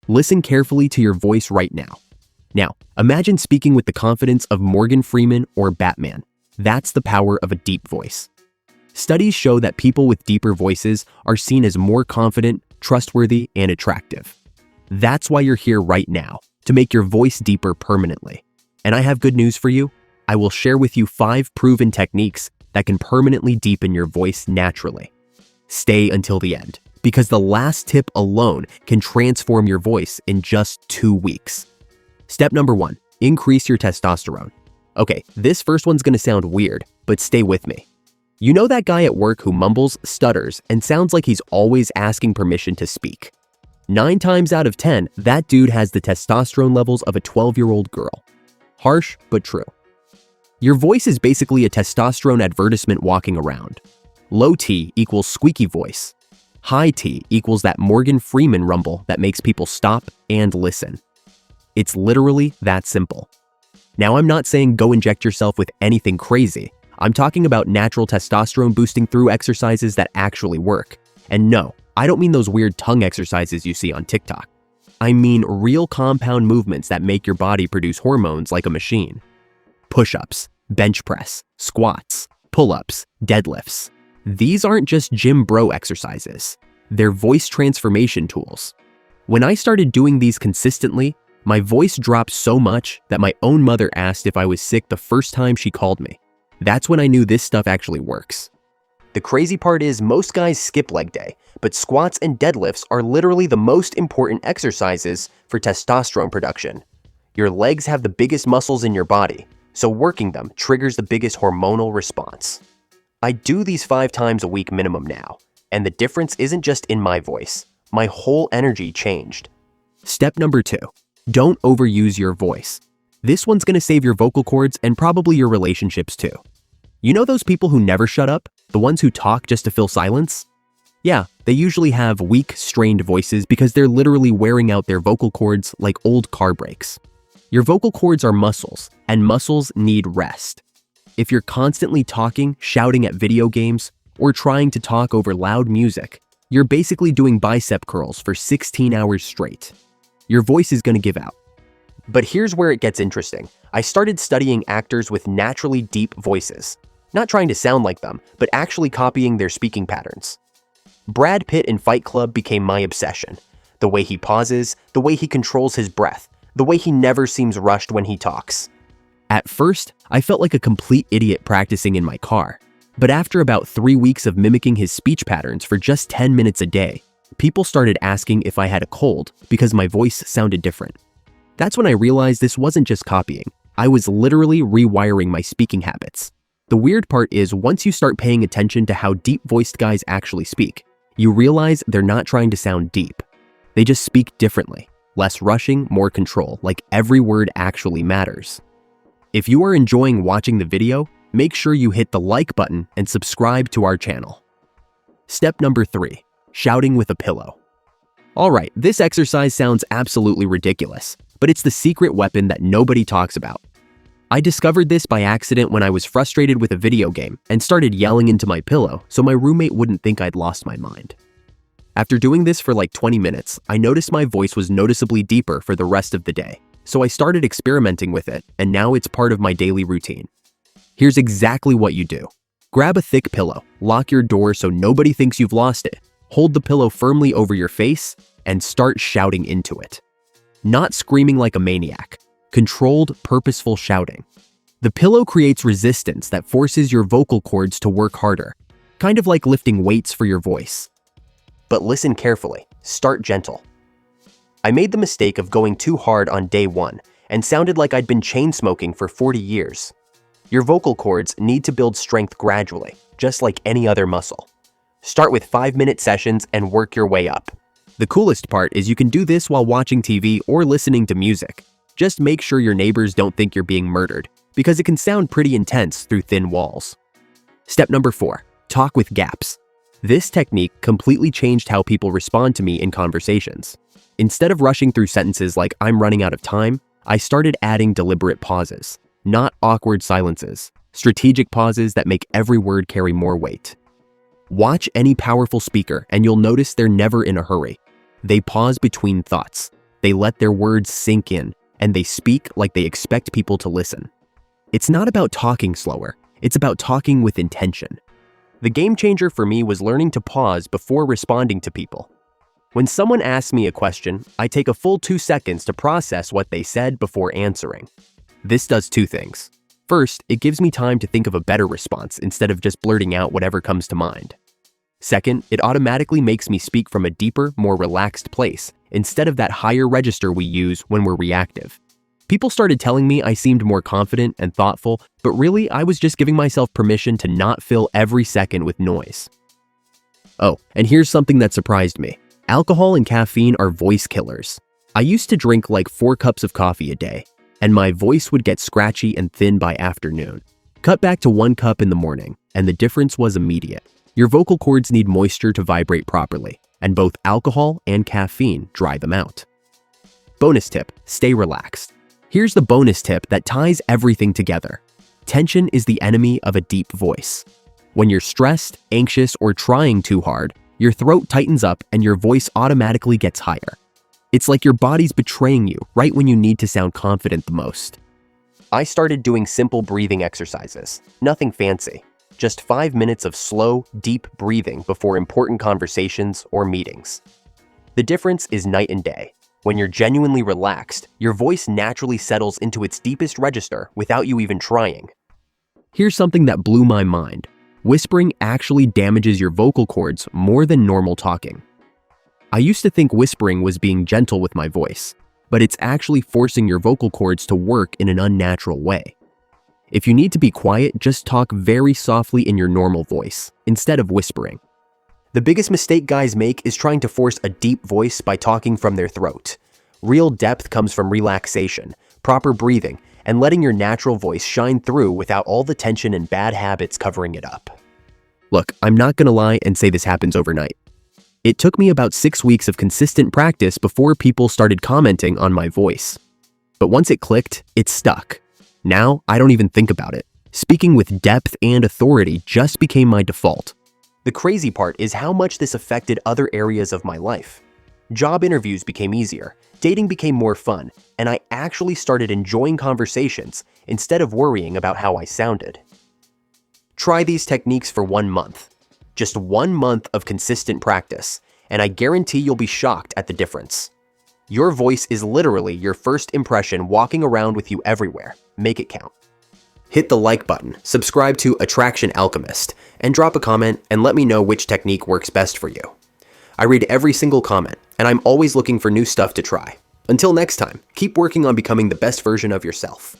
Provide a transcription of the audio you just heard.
Listen carefully to your voice right now. Now, imagine speaking with the confidence of Morgan Freeman or Batman. That's the power of a deep voice. Studies show that people with deeper voices are seen as more confident, trustworthy, and attractive. That's why you're here right now, to make your voice deeper permanently. And I have good news for you. I will share with you 5 proven techniques that can permanently deepen your voice naturally. Stay until the end, because the last tip alone can transform your voice in just 2 weeks. Step number 1, increase your testosterone. Okay, this first one's gonna sound weird, but stay with me. You know that guy at work who mumbles, stutters, and sounds like he's always asking permission to speak? 9 times out of 10, that dude has the testosterone levels of a 12-year-old girl. Harsh, but true. Your voice is basically a testosterone advertisement walking around. Low T equals squeaky voice. High T equals that Morgan Freeman rumble that makes people stop and listen. It's literally that simple. Now, I'm not saying go inject yourself with anything crazy. I'm talking about natural testosterone boosting through exercises that actually work. And no, I don't mean those weird tongue exercises you see on TikTok. I mean real compound movements that make your body produce hormones like a machine. Push-ups, bench press, squats, pull-ups, deadlifts. These aren't just gym bro exercises. They're voice transformation tools. When I started doing these consistently, my voice dropped so much that my own mother asked if I was sick the first time she called me. That's when I knew this stuff actually works. The crazy part is most guys skip leg day, but squats and deadlifts are literally the most important exercises for testosterone production. Your legs have the biggest muscles in your body, so working them triggers the biggest hormonal response. I do these 5 times a week minimum now, and the difference isn't just in my voice. My whole energy changed. Step number 2, don't overuse your voice. This one's gonna save your vocal cords and probably your relationships too. You know those people who never shut up? The ones who talk just to fill silence? Yeah, they usually have weak, strained voices because they're literally wearing out their vocal cords like old car brakes. Your vocal cords are muscles, and muscles need rest. If you're constantly talking, shouting at video games, or trying to talk over loud music, you're basically doing bicep curls for 16 hours straight. Your voice is gonna give out. But here's where it gets interesting. I started studying actors with naturally deep voices. Not trying to sound like them, but actually copying their speaking patterns. Brad Pitt in Fight Club became my obsession. The way he pauses, the way he controls his breath, the way he never seems rushed when he talks. At first, I felt like a complete idiot practicing in my car. But after about 3 weeks of mimicking his speech patterns for just 10 minutes a day, people started asking if I had a cold because my voice sounded different. That's when I realized this wasn't just copying. I was literally rewiring my speaking habits. The weird part is once you start paying attention to how deep-voiced guys actually speak, you realize they're not trying to sound deep. They just speak differently. Less rushing, more control, like every word actually matters. If you are enjoying watching the video, make sure you hit the like button and subscribe to our channel. Step number 3, shouting with a pillow. Alright, this exercise sounds absolutely ridiculous, but it's the secret weapon that nobody talks about. I discovered this by accident when I was frustrated with a video game and started yelling into my pillow so my roommate wouldn't think I'd lost my mind. After doing this for like 20 minutes, I noticed my voice was noticeably deeper for the rest of the day, so I started experimenting with it, and now it's part of my daily routine. Here's exactly what you do. Grab a thick pillow, lock your door so nobody thinks you've lost it, hold the pillow firmly over your face, and start shouting into it. Not screaming like a maniac. Controlled, purposeful shouting. The pillow creates resistance that forces your vocal cords to work harder, kind of like lifting weights for your voice. But listen carefully, start gentle. I made the mistake of going too hard on day 1 and sounded like I'd been chain smoking for 40 years. Your vocal cords need to build strength gradually, just like any other muscle. Start with 5-minute sessions and work your way up. The coolest part is you can do this while watching TV or listening to music. Just make sure your neighbors don't think you're being murdered, because it can sound pretty intense through thin walls. Step number 4, talk with gaps. This technique completely changed how people respond to me in conversations. Instead of rushing through sentences like "I'm running out of time," I started adding deliberate pauses, not awkward silences, strategic pauses that make every word carry more weight. Watch any powerful speaker and you'll notice they're never in a hurry. They pause between thoughts. They let their words sink in, and they speak like they expect people to listen. It's not about talking slower, it's about talking with intention. The game changer for me was learning to pause before responding to people. When someone asks me a question, I take a full 2 seconds to process what they said before answering. This does 2 things. First, it gives me time to think of a better response instead of just blurting out whatever comes to mind. Second, it automatically makes me speak from a deeper, more relaxed place, instead of that higher register we use when we're reactive. People started telling me I seemed more confident and thoughtful, but really I was just giving myself permission to not fill every second with noise. Oh, and here's something that surprised me. Alcohol and caffeine are voice killers. I used to drink like 4 cups of coffee a day, and my voice would get scratchy and thin by afternoon. Cut back to 1 cup in the morning, and the difference was immediate. Your vocal cords need moisture to vibrate properly, and both alcohol and caffeine dry them out. Bonus tip, stay relaxed. Here's the bonus tip that ties everything together. Tension is the enemy of a deep voice. When you're stressed, anxious, or trying too hard, your throat tightens up and your voice automatically gets higher. It's like your body's betraying you right when you need to sound confident the most. I started doing simple breathing exercises, nothing fancy, just 5 minutes of slow, deep breathing before important conversations or meetings. The difference is night and day. When you're genuinely relaxed, your voice naturally settles into its deepest register without you even trying. Here's something that blew my mind. Whispering actually damages your vocal cords more than normal talking. I used to think whispering was being gentle with my voice, but it's actually forcing your vocal cords to work in an unnatural way. If you need to be quiet, just talk very softly in your normal voice, instead of whispering. The biggest mistake guys make is trying to force a deep voice by talking from their throat. Real depth comes from relaxation, proper breathing, and letting your natural voice shine through without all the tension and bad habits covering it up. Look, I'm not gonna lie and say this happens overnight. It took me about 6 weeks of consistent practice before people started commenting on my voice. But once it clicked, it stuck. Now, I don't even think about it. Speaking with depth and authority just became my default. The crazy part is how much this affected other areas of my life. Job interviews became easier, dating became more fun, and I actually started enjoying conversations instead of worrying about how I sounded. Try these techniques for 1 month. Just 1 month of consistent practice, and I guarantee you'll be shocked at the difference. Your voice is literally your first impression walking around with you everywhere. Make it count. Hit the like button, subscribe to Attraction Alchemist, and drop a comment and let me know which technique works best for you. I read every single comment, and I'm always looking for new stuff to try. Until next time, keep working on becoming the best version of yourself.